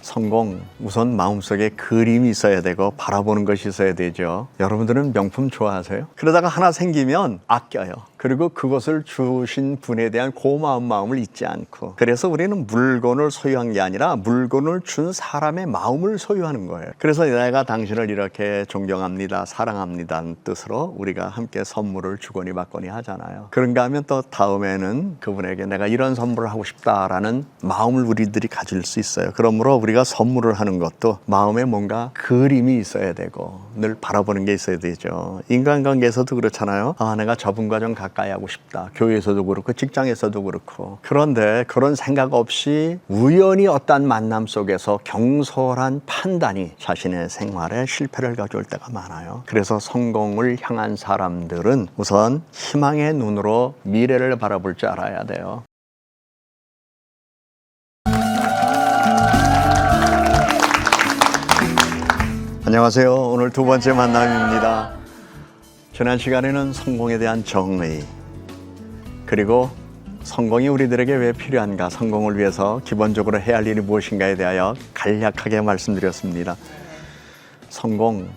성공, 우선 마음속에 그림이 있어야 되고 바라보는 것이 있어야 되죠. 여러분들은 명품 좋아하세요? 그러다가 하나 생기면 아껴요. 그리고 그것을 주신 분에 대한 고마운 마음을 잊지 않고, 그래서 우리는 물건을 소유한 게 아니라 물건을 준 사람의 마음을 소유하는 거예요. 그래서 내가 당신을 이렇게 존경합니다, 사랑합니다는 뜻으로 우리가 함께 선물을 주거니 받거니 하잖아요. 그런가 하면 또 다음에는 그분에게 내가 이런 선물을 하고 싶다라는 마음을 우리들이 가질 수 있어요. 그러므로 우리가 선물을 하는 것도 마음에 뭔가 그림이 있어야 되고 늘 바라보는 게 있어야 되죠. 인간관계에서도 그렇잖아요. 내가 저분과 좀 가까이 하고 싶다. 교회에서도 그렇고 직장에서도 그렇고. 그런데 그런 생각 없이 우연히 어떤 만남 속에서 경솔한 판단이 자신의 생활에 실패를 가져올 때가 많아요. 그래서 성공을 향한 사람들은 우선 희망의 눈으로 미래를 바라볼 줄 알아야 돼요. 안녕하세요. 오늘 두 번째 만남입니다. 지난 시간에는 성공에 대한 정의, 그리고 성공이 우리들에게 왜 필요한가, 성공을 위해서 기본적으로 해야 할 일이 무엇인가에 대하여 간략하게 말씀드렸습니다. 성공,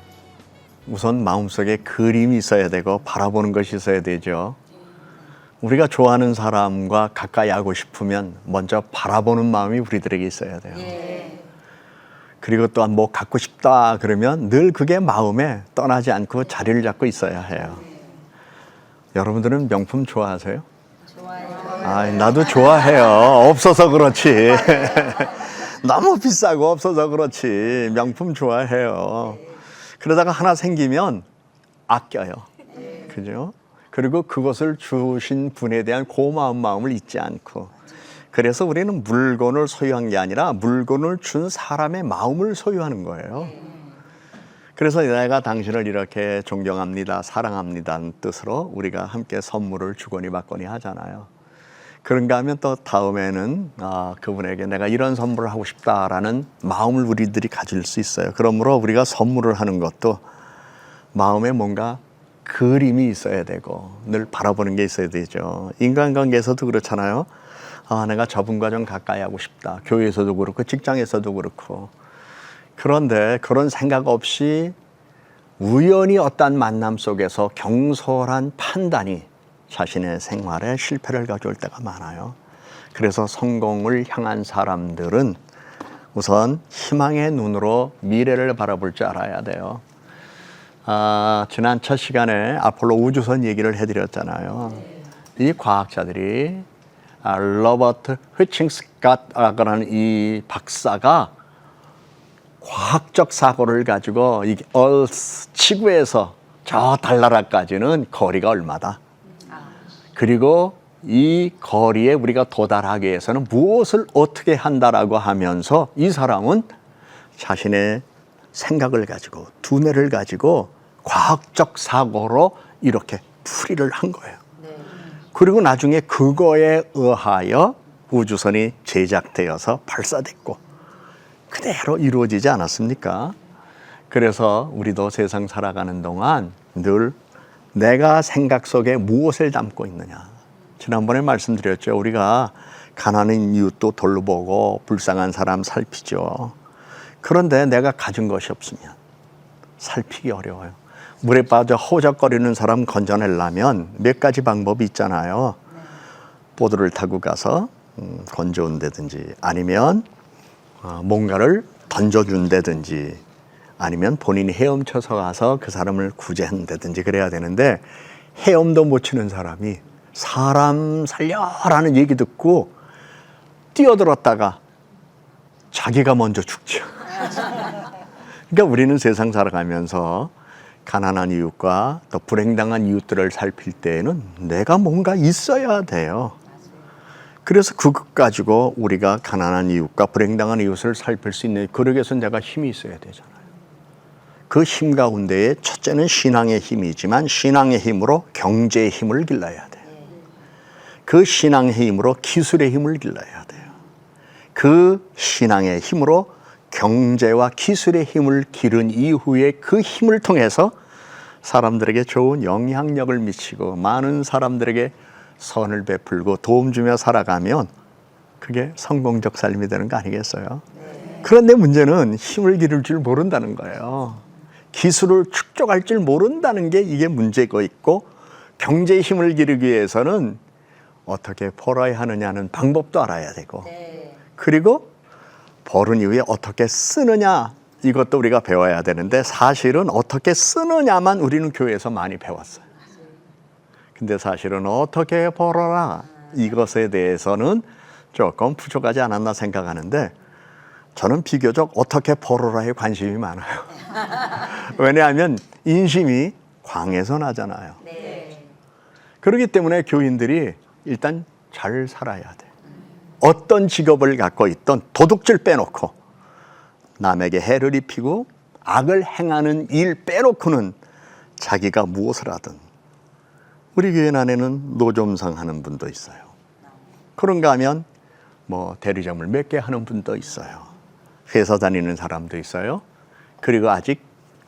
우선 마음속에 그림이 있어야 되고 바라보는 것이 있어야 되죠. 우리가 좋아하는 사람과 가까이 하고 싶으면 먼저 바라보는 마음이 우리들에게 있어야 돼요. 그리고 또한 뭐 갖고 싶다 그러면 늘 그게 마음에 떠나지 않고 자리를 잡고 있어야 해요. 여러분들은 명품 좋아하세요? 좋아해요. 나도 좋아해요. 없어서 그렇지. 너무 비싸고 없어서 그렇지. 명품 좋아해요. 그러다가 하나 생기면 아껴요. 그죠? 그리고 그것을 주신 분에 대한 고마운 마음을 잊지 않고, 그래서 우리는 물건을 소유한 게 아니라 물건을 준 사람의 마음을 소유하는 거예요. 그래서 내가 당신을 이렇게 존경합니다, 사랑합니다는 뜻으로 우리가 함께 선물을 주거니 받거니 하잖아요. 그런가 하면 또 다음에는 그분에게 내가 이런 선물을 하고 싶다라는 마음을 우리들이 가질 수 있어요. 그러므로 우리가 선물을 하는 것도 마음에 뭔가 그림이 있어야 되고 늘 바라보는 게 있어야 되죠. 인간관계에서도 그렇잖아요. 내가 저분과 좀 가까이 하고 싶다. 교회에서도 그렇고 직장에서도 그렇고. 그런데 그런 생각 없이 우연히 어떤 만남 속에서 경솔한 판단이 자신의 생활에 실패를 가져올 때가 많아요. 그래서 성공을 향한 사람들은 우선 희망의 눈으로 미래를 바라볼 줄 알아야 돼요. 지난 첫 시간에 아폴로 우주선 얘기를 해드렸잖아요. 이 과학자들이 로버트 휘칭스캇라는 이 박사가 과학적 사고를 가지고 이 지구에서 저 달나라까지는 거리가 얼마다. 그리고 이 거리에 우리가 도달하기 위해서는 무엇을 어떻게 한다라고 하면서 이 사람은 자신의 생각을 가지고 두뇌를 가지고 과학적 사고로 이렇게 풀이를 한 거예요. 그리고 나중에 그거에 의하여 우주선이 제작되어서 발사됐고 그대로 이루어지지 않았습니까? 그래서 우리도 세상 살아가는 동안 늘 내가 생각 속에 무엇을 담고 있느냐. 지난번에 말씀드렸죠. 우리가 가난한 이웃도 돌보고 불쌍한 사람 살피죠. 그런데 내가 가진 것이 없으면 살피기 어려워요. 물에 빠져 허우적거리는 사람 건져내려면 몇 가지 방법이 있잖아요. 보드를 타고 가서 건져온다든지, 아니면 뭔가를 던져준다든지, 아니면 본인이 헤엄쳐서 가서 그 사람을 구제한다든지 그래야 되는데, 헤엄도 못 치는 사람이 사람 살려라는 얘기 듣고 뛰어들었다가 자기가 먼저 죽죠. 그러니까 우리는 세상 살아가면서 가난한 이웃과 또 불행당한 이웃들을 살필 때에는 내가 뭔가 있어야 돼요. 그래서 그것 가지고 우리가 가난한 이웃과 불행당한 이웃을 살필 수 있는, 그러기 위해서 내가 힘이 있어야 되잖아요. 그 힘 가운데에 첫째는 신앙의 힘이지만 신앙의 힘으로 경제의 힘을 길러야 돼요. 그 신앙의 힘으로 기술의 힘을 길러야 돼요. 그 신앙의 힘으로 경제와 기술의 힘을 기른 이후에 그 힘을 통해서 사람들에게 좋은 영향력을 미치고 많은 사람들에게 선을 베풀고 도움 주며 살아가면 그게 성공적 삶이 되는 거 아니겠어요? 그런데 문제는 힘을 기를 줄 모른다는 거예요. 기술을 축적할 줄 모른다는 게 이게 문제가 있고, 경제의 힘을 기르기 위해서는 어떻게 벌어야 하느냐는 방법도 알아야 되고, 그리고 벌은 이후에 어떻게 쓰느냐, 이것도 우리가 배워야 되는데, 사실은 어떻게 쓰느냐만 우리는 교회에서 많이 배웠어요. 근데 사실은 어떻게 벌어라, 이것에 대해서는 조금 부족하지 않았나 생각하는데, 저는 비교적 어떻게 벌어라에 관심이 많아요. 왜냐하면 인심이 광에서 나잖아요. 그렇기 때문에 교인들이 일단 잘 살아야 돼. 어떤 직업을 갖고 있던 도둑질 빼놓고, 남에게 해를 입히고 악을 행하는 일 빼놓고는 자기가 무엇을 하든. 우리 교회 안에는 노점상 하는 분도 있어요. 그런가 하면 뭐 대리점을 몇 개 하는 분도 있어요. 회사 다니는 사람도 있어요. 그리고 아직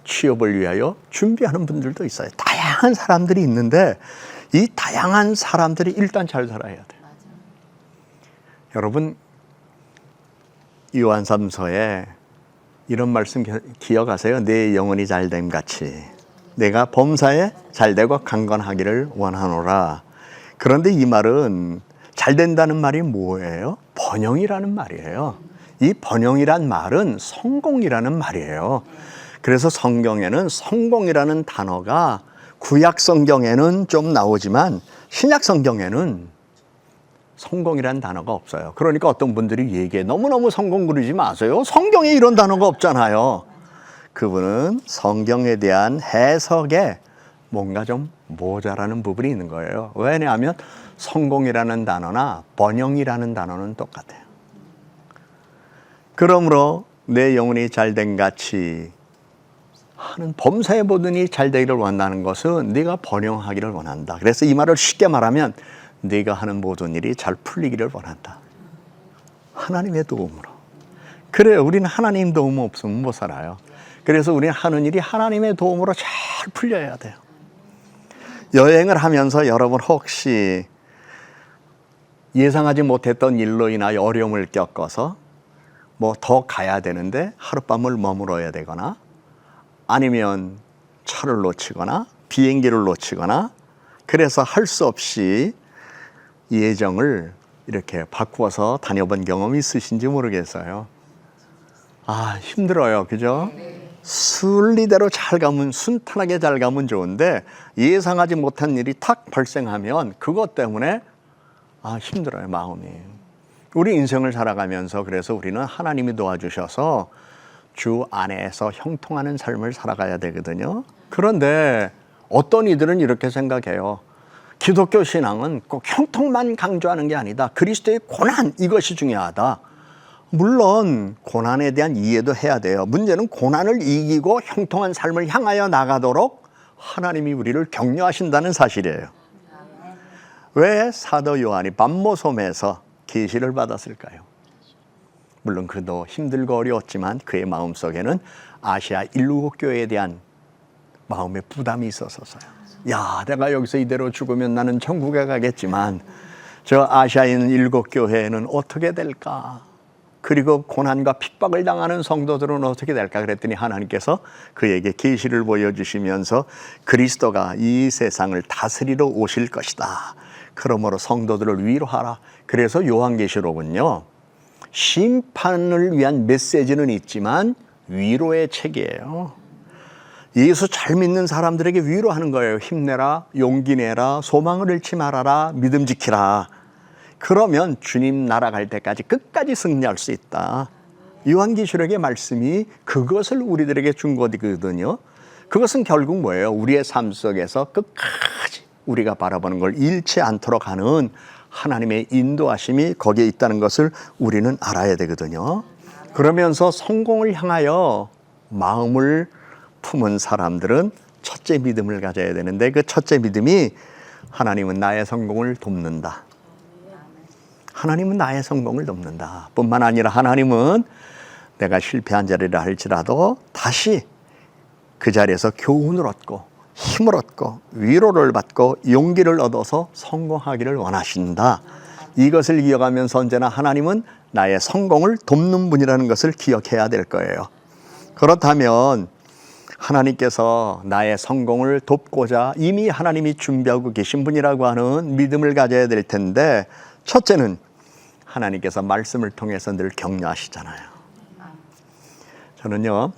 취업을 위하여 준비하는 분들도 있어요. 다양한 사람들이 있는데, 이 다양한 사람들이 일단 잘 살아야 돼요. 여러분, 요한 3서에 이런 말씀 기억하세요? 내 영혼이 잘됨 같이 내가 범사에 잘되고 강건하기를 원하노라. 그런데 이 말은 잘 된다는 말이 뭐예요? 번영이라는 말이에요. 이 번영이란 말은 성공이라는 말이에요. 그래서 성경에는 성공이라는 단어가 구약 성경에는 좀 나오지만 신약 성경에는 성공이라는 단어가 없어요. 그러니까 어떤 분들이 얘기해, 너무너무 성공 그러지 마세요. 성경에 이런 단어가 없잖아요. 그분은 성경에 대한 해석에 뭔가 좀 모자라는 부분이 있는 거예요. 왜냐하면 성공이라는 단어나 번영이라는 단어는 똑같아요. 그러므로 내 영혼이 잘된 같이 하는, 범사에 보더니 잘되기를 원하는 것은 네가 번영하기를 원한다. 그래서 이 말을 쉽게 말하면 네가 하는 모든 일이 잘 풀리기를 원한다. 하나님의 도움으로. 그래요. 우리는 하나님 도움 없으면 못 살아요. 그래서 우리는 하는 일이 하나님의 도움으로 잘 풀려야 돼요. 여행을 하면서 여러분 혹시 예상하지 못했던 일로 인하여 어려움을 겪어서 뭐 더 가야 되는데 하룻밤을 머물어야 되거나, 아니면 차를 놓치거나 비행기를 놓치거나, 그래서 할 수 없이 예정을 이렇게 바꾸어서 다녀본 경험이 있으신지 모르겠어요. 아, 힘들어요. 그죠? 순리대로 잘 가면, 순탄하게 잘 가면 좋은데 예상하지 못한 일이 탁 발생하면 그것 때문에 힘들어요, 마음이. 우리 인생을 살아가면서 그래서 우리는 하나님이 도와주셔서 주 안에서 형통하는 삶을 살아가야 되거든요. 그런데 어떤 이들은 이렇게 생각해요. 기독교 신앙은 꼭 형통만 강조하는 게 아니다. 그리스도의 고난, 이것이 중요하다. 물론 고난에 대한 이해도 해야 돼요. 문제는 고난을 이기고 형통한 삶을 향하여 나가도록 하나님이 우리를 격려하신다는 사실이에요. 왜 사도 요한이 밤모섬에서 계시를 받았을까요? 물론 그도 힘들고 어려웠지만 그의 마음속에는 아시아 일곱 교회에 대한 마음의 부담이 있었어요. 야, 내가 여기서 이대로 죽으면 나는 천국에 가겠지만 저 아시아에 있는 일곱 교회는 어떻게 될까? 그리고 고난과 핍박을 당하는 성도들은 어떻게 될까? 그랬더니 하나님께서 그에게 계시를 보여주시면서 그리스도가 이 세상을 다스리러 오실 것이다. 그러므로 성도들을 위로하라. 그래서 요한계시록은요, 심판을 위한 메시지는 있지만 위로의 책이에요. 예수 잘 믿는 사람들에게 위로하는 거예요. 힘내라, 용기 내라, 소망을 잃지 말아라, 믿음 지키라. 그러면 주님 나라 갈 때까지 끝까지 승리할 수 있다. 요한계시록의 말씀이 그것을 우리들에게 준 거거든요. 그것은 결국 뭐예요? 우리의 삶 속에서 끝까지 우리가 바라보는 걸 잃지 않도록 하는 하나님의 인도하심이 거기에 있다는 것을 우리는 알아야 되거든요. 그러면서 성공을 향하여 마음을 품은 사람들은 첫째 믿음을 가져야 되는데, 그 첫째 믿음이 하나님은 나의 성공을 돕는다. 하나님은 나의 성공을 돕는다. 뿐만 아니라 하나님은 내가 실패한 자리라 할지라도 다시 그 자리에서 교훈을 얻고 힘을 얻고 위로를 받고 용기를 얻어서 성공하기를 원하신다. 이것을 기억하면서 언제나 하나님은 나의 성공을 돕는 분이라는 것을 기억해야 될 거예요. 그렇다면 하나님께서 나의 성공을 돕고자 이미 하나님이 준비하고 계신 분이라고 하는 믿음을 가져야 될 텐데, 첫째는 하나님께서 말씀을 통해서 늘 격려하시잖아요. 저는요,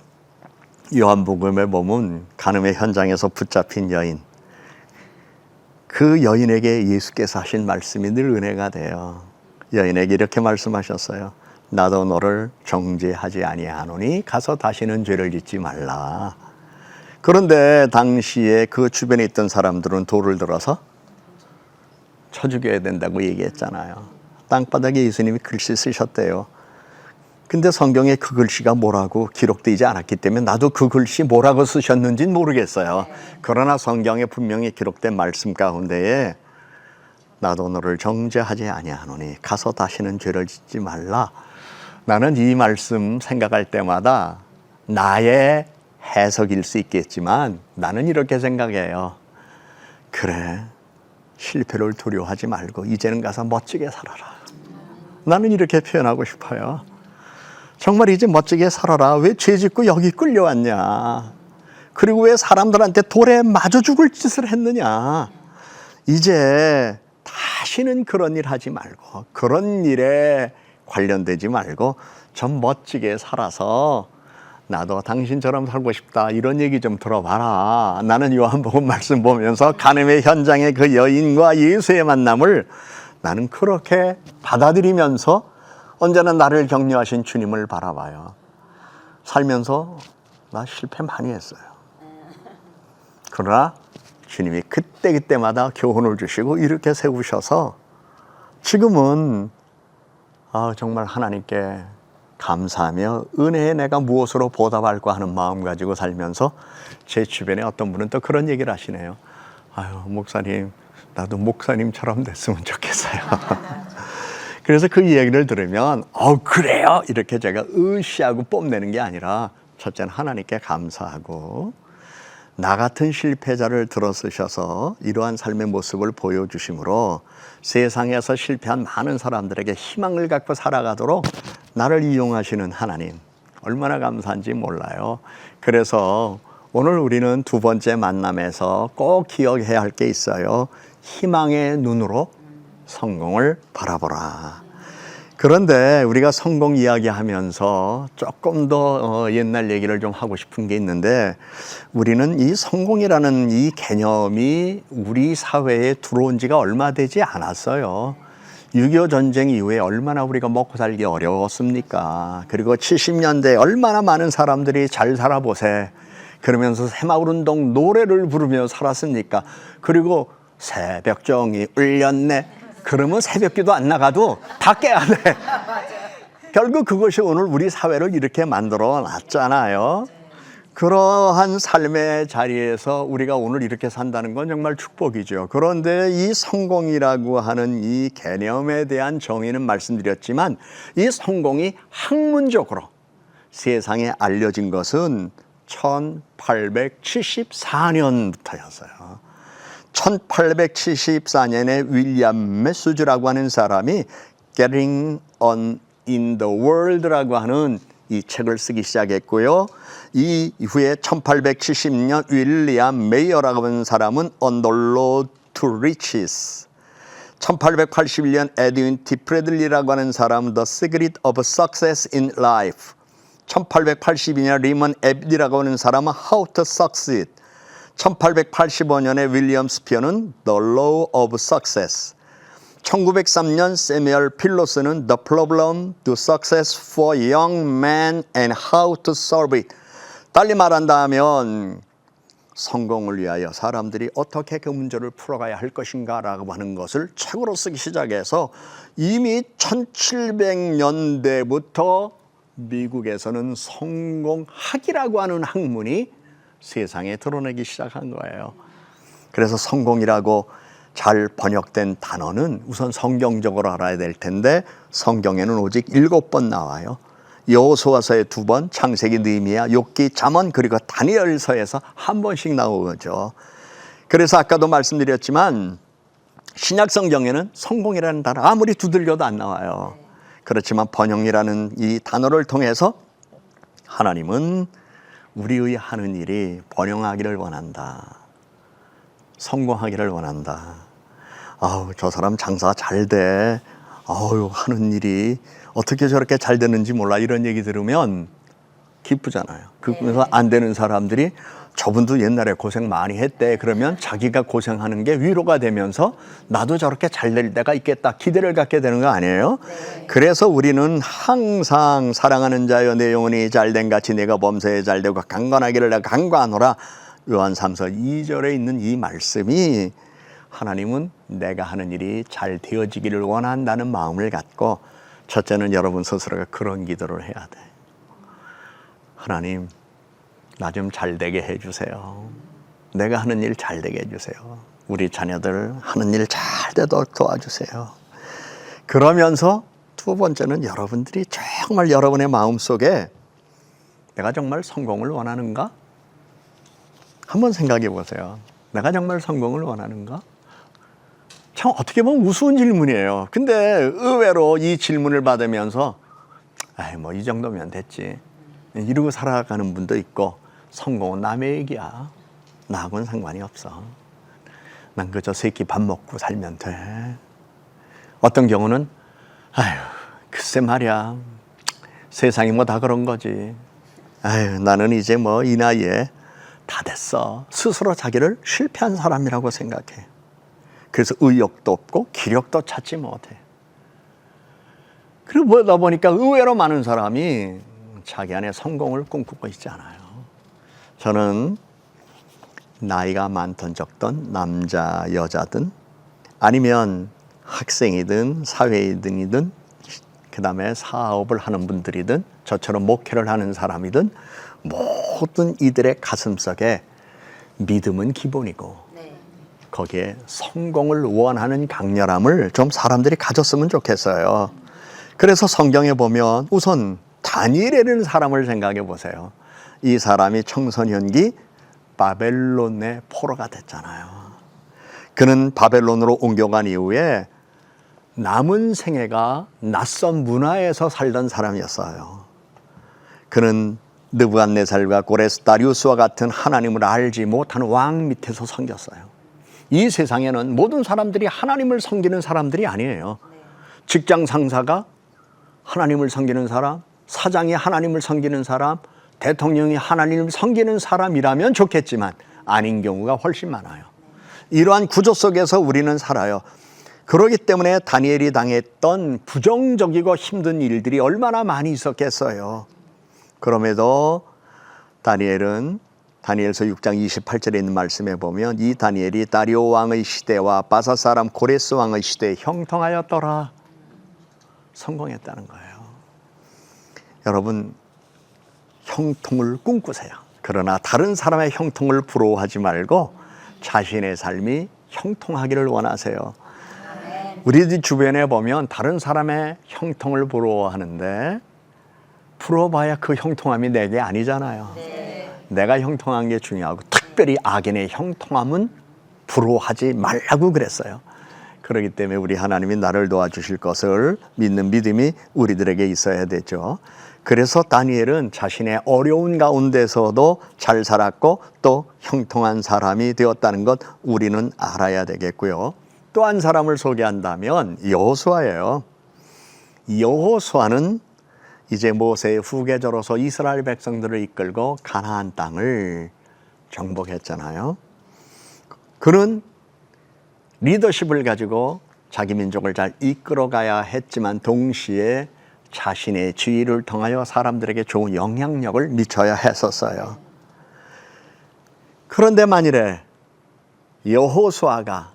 요한복음에 보면 간음의 현장에서 붙잡힌 여인, 그 여인에게 예수께서 하신 말씀이 늘 은혜가 돼요. 여인에게 이렇게 말씀하셨어요. 나도 너를 정죄하지 아니하노니 가서 다시는 죄를 짓지 말라. 그런데 당시에 그 주변에 있던 사람들은 돌을 들어서 쳐 죽여야 된다고 얘기했잖아요. 땅바닥에 예수님이 글씨 쓰셨대요. 근데 성경에 그 글씨가 뭐라고 기록되지 않았기 때문에 나도 그 글씨 뭐라고 쓰셨는지는 모르겠어요. 그러나 성경에 분명히 기록된 말씀 가운데에 나도 너를 정죄하지 아니하노니 가서 다시는 죄를 짓지 말라. 나는 이 말씀 생각할 때마다 나의 해석일 수 있겠지만 나는 이렇게 생각해요. 그래, 실패를 두려워하지 말고 이제는 가서 멋지게 살아라. 나는 이렇게 표현하고 싶어요. 정말 이제 멋지게 살아라. 왜 죄 짓고 여기 끌려왔냐? 그리고 왜 사람들한테 돌에 맞아 죽을 짓을 했느냐? 이제 다시는 그런 일 하지 말고, 그런 일에 관련되지 말고 좀 멋지게 살아서 나도 당신처럼 살고 싶다, 이런 얘기 좀 들어봐라. 나는 요한복음 말씀 보면서 간음의 현장의 그 여인과 예수의 만남을 나는 그렇게 받아들이면서 언제나 나를 격려하신 주님을 바라봐요. 살면서 나 실패 많이 했어요. 그러나 주님이 그때그때마다 교훈을 주시고 이렇게 세우셔서 지금은 정말 하나님께 감사하며 은혜에 내가 무엇으로 보답할까 하는 마음 가지고 살면서 제 주변에 어떤 분은 또 그런 얘기를 하시네요. 아유, 목사님, 나도 목사님처럼 됐으면 좋겠어요. 그래서 그 이야기를 들으면 그래요? 이렇게 제가 으쌰하고 뽐내는 게 아니라 첫째는 하나님께 감사하고 나 같은 실패자를 들어쓰셔서 이러한 삶의 모습을 보여주심으로 세상에서 실패한 많은 사람들에게 희망을 갖고 살아가도록 나를 이용하시는 하나님, 얼마나 감사한지 몰라요. 그래서 오늘 우리는 두 번째 만남에서 꼭 기억해야 할 게 있어요. 희망의 눈으로 성공을 바라보라. 그런데 우리가 성공 이야기하면서 조금 더 옛날 얘기를 좀 하고 싶은 게 있는데, 우리는 이 성공이라는 이 개념이 우리 사회에 들어온 지가 얼마 되지 않았어요. 6.25 전쟁 이후에 얼마나 우리가 먹고 살기 어려웠습니까? 그리고 70년대에 얼마나 많은 사람들이 잘 살아보세 그러면서 새마을운동 노래를 부르며 살았습니까? 그리고 새벽종이 울렸네, 그러면 새벽기도 안 나가도 다 깨야 돼. 결국 그것이 오늘 우리 사회를 이렇게 만들어 놨잖아요. 그러한 삶의 자리에서 우리가 오늘 이렇게 산다는 건 정말 축복이죠. 그런데 이 성공이라고 하는 이 개념에 대한 정의는 말씀드렸지만, 이 성공이 학문적으로 세상에 알려진 것은 1874년부터였어요. 1874년에 윌리엄 메수즈라고 하는 사람이 Getting on in the World라고 하는 이 책을 쓰기 시작했고요. 이 이후에 1870년 윌리엄 메이어라고 하는 사람은 On the Road to Riches, 1881년 에드윈 티 프레들리라고 하는 사람은 The Secret of Success in Life, 1882년 리먼 에비디라고 하는 사람은 How to Succeed, 1885년에 윌리엄 스피어는 The Law of Success, 1903년 세뮤얼 필로스는 The Problem to Success for Young Men and How to Solve It. 달리 말한다면 성공을 위하여 사람들이 어떻게 그 문제를 풀어가야 할 것인가 라고 하는 것을 책으로 쓰기 시작해서 이미 1700년대부터 미국에서는 성공학이라고 하는 학문이 세상에 드러내기 시작한 거예요. 그래서 성공이라고 잘 번역된 단어는 우선 성경적으로 알아야 될 텐데, 성경에는 오직 7번 나와요. 여호수아서에 2번, 창세기, 느헤미야, 욥기, 잠언, 그리고 다니엘서에서 한 번씩 나오죠. 그래서 아까도 말씀드렸지만 신약 성경에는 성공이라는 단어 아무리 두들겨도 안 나와요. 그렇지만 번영이라는 이 단어를 통해서 하나님은 우리의 하는 일이 번영하기를 원한다. 성공하기를 원한다. 아우, 저 사람 장사 잘 돼. 아우, 하는 일이 어떻게 저렇게 잘 되는지 몰라. 이런 얘기 들으면 기쁘잖아요. 그래서 안 되는 사람들이 저분도 옛날에 고생 많이 했대. 그러면 자기가 고생하는 게 위로가 되면서 나도 저렇게 잘 될 때가 있겠다. 기대를 갖게 되는 거 아니에요? 그래서 우리는 항상 사랑하는 자여 내 영혼이 잘된 같이 내가 범사에 잘되고 강건하기를 내가 강구하노라. 요한 3서 2절에 있는 이 말씀이 하나님은 내가 하는 일이 잘 되어지기를 원한다는 마음을 갖고 첫째는 여러분 스스로가 그런 기도를 해야 돼. 하나님, 나 좀 잘 되게 해주세요. 내가 하는 일 잘 되게 해주세요. 우리 자녀들 하는 일 잘 되도록 도와주세요. 그러면서 두 번째는 여러분들이 정말 여러분의 마음속에 내가 정말 성공을 원하는가? 한번 생각해 보세요. 내가 정말 성공을 원하는가? 참 어떻게 보면 우스운 질문이에요. 근데 의외로 이 질문을 받으면서 뭐 이 정도면 됐지 이러고 살아가는 분도 있고, 성공은 남의 얘기야. 나하고는 상관이 없어. 난 그저 새끼 밥 먹고 살면 돼. 어떤 경우는 글쎄 말이야, 세상이 뭐 다 그런 거지. 나는 이제 뭐 이 나이에 다 됐어. 스스로 자기를 실패한 사람이라고 생각해. 그래서 의욕도 없고 기력도 찾지 못해. 그리고 보다 보니까 의외로 많은 사람이 자기 안에 성공을 꿈꾸고 있지 않아요. 저는 나이가 많든 적든 남자 여자든 아니면 학생이든 사회인이든 그 다음에 사업을 하는 분들이든 저처럼 목회를 하는 사람이든 모든 이들의 가슴속에 믿음은 기본이고 거기에 성공을 원하는 강렬함을 좀 사람들이 가졌으면 좋겠어요. 그래서 성경에 보면 우선 다니엘이라는 사람을 생각해 보세요. 이 사람이 청소년기 바벨론의 포로가 됐잖아요. 그는 바벨론으로 옮겨간 이후에 남은 생애가 낯선 문화에서 살던 사람이었어요. 그는 느부갓네살과 고레스 다리우스와 같은 하나님을 알지 못하는 왕 밑에서 섬겼어요. 이 세상에는 모든 사람들이 하나님을 섬기는 사람들이 아니에요. 직장 상사가 하나님을 섬기는 사람, 사장이 하나님을 섬기는 사람, 대통령이 하나님을 섬기는 사람이라면 좋겠지만 아닌 경우가 훨씬 많아요. 이러한 구조 속에서 우리는 살아요. 그렇기 때문에 다니엘이 당했던 부정적이고 힘든 일들이 얼마나 많이 있었겠어요. 그럼에도 다니엘은 다니엘서 6장 28절에 있는 말씀에 보면 이 다니엘이 다리오 왕의 시대와 바사 사람 고레스 왕의 시대에 형통하였더라. 성공했다는 거예요. 여러분, 형통을 꿈꾸세요. 그러나 다른 사람의 형통을 부러워하지 말고 자신의 삶이 형통하기를 원하세요. 우리 주변에 보면 다른 사람의 형통을 부러워하는데 부러워봐야 그 형통함이 내게 아니잖아요. 내가 형통한 게 중요하고 특별히 악인의 형통함은 부러워하지 말라고 그랬어요. 그렇기 때문에 우리 하나님이 나를 도와주실 것을 믿는 믿음이 우리들에게 있어야 되죠. 그래서 다니엘은 자신의 어려운 가운데서도 잘 살았고 또 형통한 사람이 되었다는 것 우리는 알아야 되겠고요. 또 한 사람을 소개한다면 여호수아예요. 여호수아는 이제 모세의 후계자로서 이스라엘 백성들을 이끌고 가나안 땅을 정복했잖아요. 그는 리더십을 가지고 자기 민족을 잘 이끌어가야 했지만 동시에 자신의 지위를 통하여 사람들에게 좋은 영향력을 미쳐야 했었어요. 그런데 만일에 여호수아가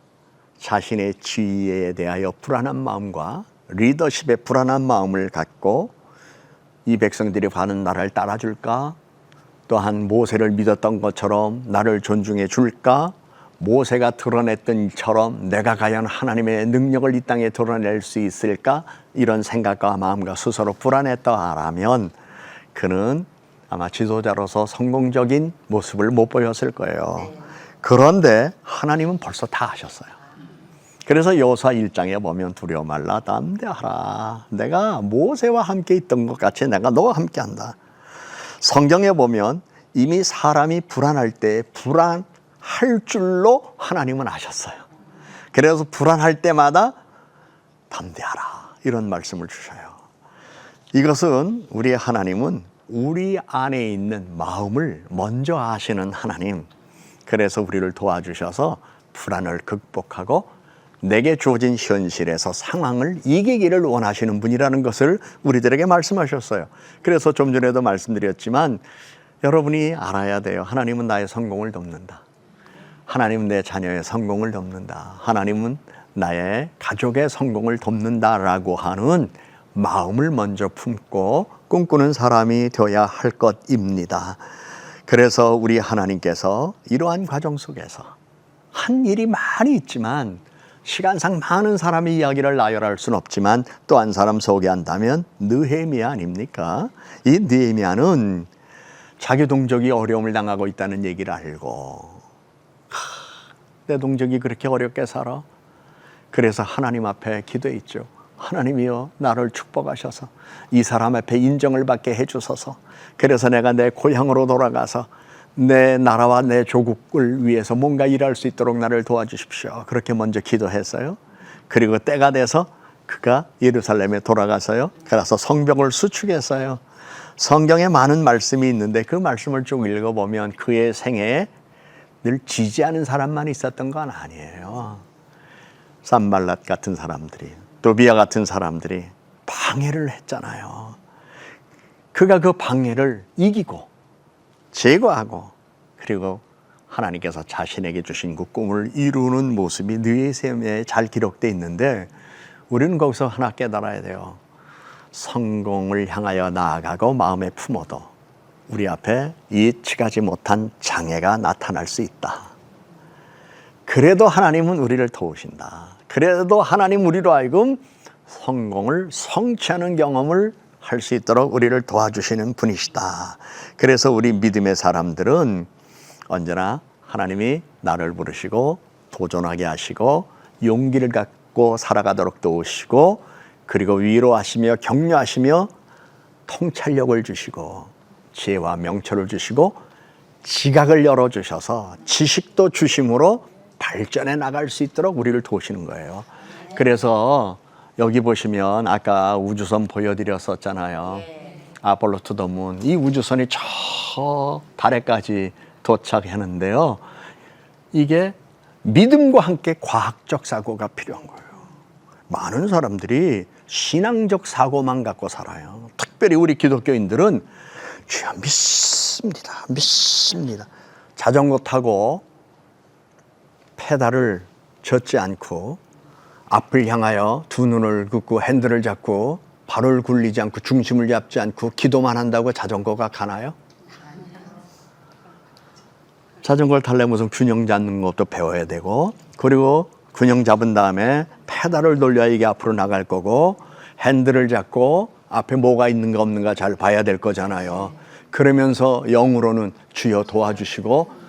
자신의 지위에 대하여 불안한 마음과 리더십에 불안한 마음을 갖고 이 백성들이 가는 나라를 따라줄까? 또한 모세를 믿었던 것처럼 나를 존중해 줄까? 모세가 드러냈던 이처럼 내가 과연 하나님의 능력을 이 땅에 드러낼 수 있을까? 이런 생각과 마음과 스스로 불안했다라면 그는 아마 지도자로서 성공적인 모습을 못 보였을 거예요. 그런데 하나님은 벌써 다 하셨어요. 그래서 여호수아 1장에 보면 두려워 말라 담대하라. 내가 모세와 함께 있던 것 같이 내가 너와 함께 한다. 성경에 보면 이미 사람이 불안할 때 불안할 줄로 하나님은 아셨어요. 그래서 불안할 때마다 담대하라 이런 말씀을 주셔요. 이것은 우리의 하나님은 우리 안에 있는 마음을 먼저 아시는 하나님. 그래서 우리를 도와주셔서 불안을 극복하고 내게 주어진 현실에서 상황을 이기기를 원하시는 분이라는 것을 우리들에게 말씀하셨어요. 그래서 좀 전에도 말씀드렸지만 여러분이 알아야 돼요. 하나님은 나의 성공을 돕는다. 하나님은 내 자녀의 성공을 돕는다. 하나님은 나의 가족의 성공을 돕는다라고 하는 마음을 먼저 품고 꿈꾸는 사람이 되어야 할 것입니다. 그래서 우리 하나님께서 이러한 과정 속에서 한 일이 많이 있지만 시간상 많은 사람의 이야기를 나열할 수는 없지만 또 한 사람 소개한다면 느헤미야 아닙니까? 이 느헤미야는 자기 동족이 어려움을 당하고 있다는 얘기를 알고 내 동족이 그렇게 어렵게 살아? 그래서 하나님 앞에 기도했죠. 하나님이여 나를 축복하셔서 이 사람 앞에 인정을 받게 해주소서. 그래서 내가 내 고향으로 돌아가서 내 나라와 내 조국을 위해서 뭔가 일할 수 있도록 나를 도와주십시오. 그렇게 먼저 기도했어요. 그리고 때가 돼서 그가 예루살렘에 돌아가서요. 그래서 성벽을 수축했어요. 성경에 많은 말씀이 있는데 그 말씀을 쭉 읽어보면 그의 생애에 늘 지지하는 사람만 있었던 건 아니에요. 산발랏 같은 사람들이, 도비아 같은 사람들이 방해를 했잖아요. 그가 그 방해를 이기고 제거하고 그리고 하나님께서 자신에게 주신 그 꿈을 이루는 모습이 느헤미야에 잘 기록되어 있는데 우리는 거기서 하나 깨달아야 돼요. 성공을 향하여 나아가고 마음에 품어도 우리 앞에 예측하지 못한 장애가 나타날 수 있다. 그래도 하나님은 우리를 도우신다. 그래도 하나님 우리로 하여금 성공을 성취하는 경험을 할 수 있도록 우리를 도와주시는 분이시다. 그래서 우리 믿음의 사람들은 언제나 하나님이 나를 부르시고 도전하게 하시고 용기를 갖고 살아가도록 도우시고 그리고 위로하시며 격려하시며 통찰력을 주시고 지혜와 명철을 주시고 지각을 열어주셔서 지식도 주심으로 발전해 나갈 수 있도록 우리를 도우시는 거예요. 그래서 여기 보시면 아까 우주선 보여드렸었잖아요. 아폴로 투 더 문. 이 우주선이 저 달에까지 도착하는데요. 이게 믿음과 함께 과학적 사고가 필요한 거예요. 많은 사람들이 신앙적 사고만 갖고 살아요. 특별히 우리 기독교인들은 주여 믿습니다. 믿습니다. 자전거 타고 페달을 젓지 않고 앞을 향하여 두 눈을 긋고 핸들을 잡고 발을 굴리지 않고 중심을 잡지 않고 기도만 한다고 자전거가 가나요? 자전거를 타려면 우선 균형 잡는 것도 배워야 되고 그리고 균형 잡은 다음에 페달을 돌려야 이게 앞으로 나갈 거고 핸들을 잡고 앞에 뭐가 있는가 없는가 잘 봐야 될 거잖아요. 그러면서 영으로는 주여 도와주시고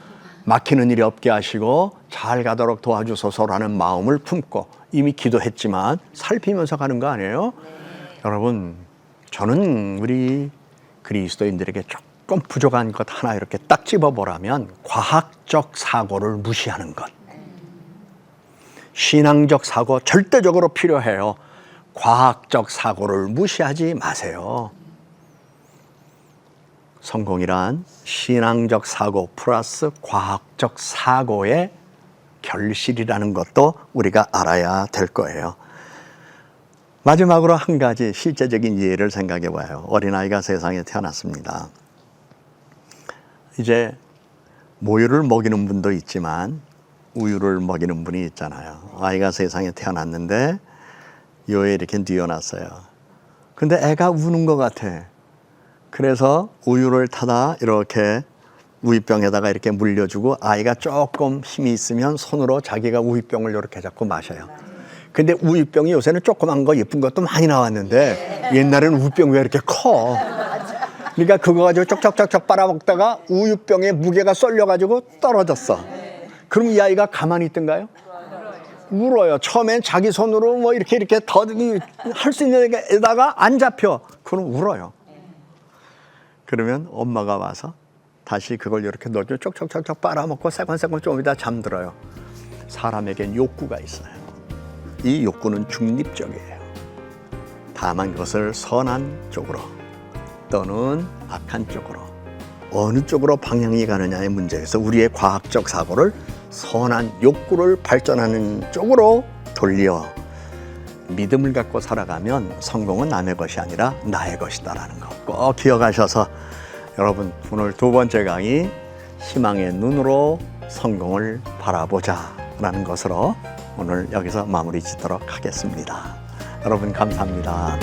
막히는 일이 없게 하시고 잘 가도록 도와주소서라는 마음을 품고 이미 기도했지만 살피면서 가는 거 아니에요? 여러분 저는 우리 그리스도인들에게 조금 부족한 것 하나 이렇게 딱 집어보라면 과학적 사고를 무시하는 것. 신앙적 사고 절대적으로 필요해요. 과학적 사고를 무시하지 마세요. 성공이란 신앙적 사고 플러스 과학적 사고의 결실이라는 것도 우리가 알아야 될 거예요. 마지막으로 한 가지 실제적인 예를 생각해 봐요. 어린아이가 세상에 태어났습니다. 이제 모유를 먹이는 분도 있지만 우유를 먹이는 분이 있잖아요. 아이가 세상에 태어났는데 요에 이렇게 뉘어놨어요. 근데 애가 우는 것 같아. 그래서 우유를 타다 이렇게 우유병에다가 이렇게 물려주고 아이가 조금 힘이 있으면 손으로 자기가 우유병을 이렇게 잡고 마셔요. 근데 우유병이 요새는 조그만 거 예쁜 것도 많이 나왔는데 옛날에는 우유병이 왜 이렇게 커? 그러니까 그거 가지고 쩍쩍쩍쩍 빨아먹다가 우유병에 무게가 쏠려가지고 떨어졌어. 그럼 이 아이가 가만히 있던가요? 울어요. 처음엔 자기 손으로 뭐 이렇게 더듬이 할 수 있는 데다가 안 잡혀. 그럼 울어요. 그러면 엄마가 와서 다시 그걸 이렇게 넣어줘 쪽쪽쪽쪽 빨아먹고 새건새건 좀 이따 잠들어요. 사람에겐 욕구가 있어요. 이 욕구는 중립적이에요. 다만 그것을 선한 쪽으로 또는 악한 쪽으로 어느 쪽으로 방향이 가느냐의 문제에서 우리의 과학적 사고를 선한 욕구를 발전하는 쪽으로 돌려 믿음을 갖고 살아가면 성공은 남의 것이 아니라 나의 것이다라는 거 꼭 기억하셔서 여러분 오늘 두 번째 강의 희망의 눈으로 성공을 바라보자 라는 것으로 오늘 여기서 마무리 짓도록 하겠습니다. 여러분 감사합니다.